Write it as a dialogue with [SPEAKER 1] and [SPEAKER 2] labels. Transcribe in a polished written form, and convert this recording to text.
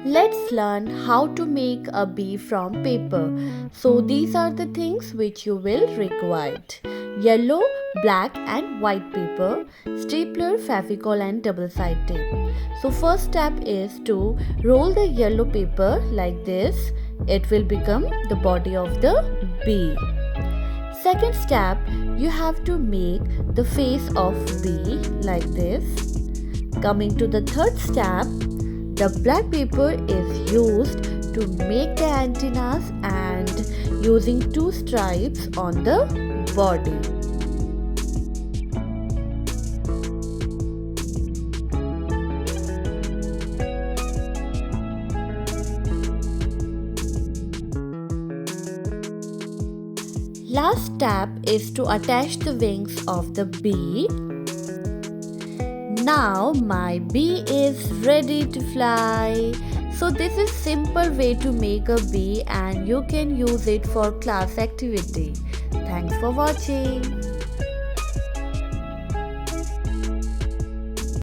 [SPEAKER 1] Let's learn how to make a bee from paper. So these are the things which you will require. Yellow, black and white paper, stapler, favicol and double-sided tape. So first step is to roll the yellow paper like this. It will become the body of the bee. Second step, you have to make the face of bee like this. Coming to the third step, the black paper is used to make the antennas and using two stripes on the body. Last step is to attach the wings of the bee. Now my bee is ready to fly. So this is simple way to make a bee and you can use it for class activity. Thanks for watching.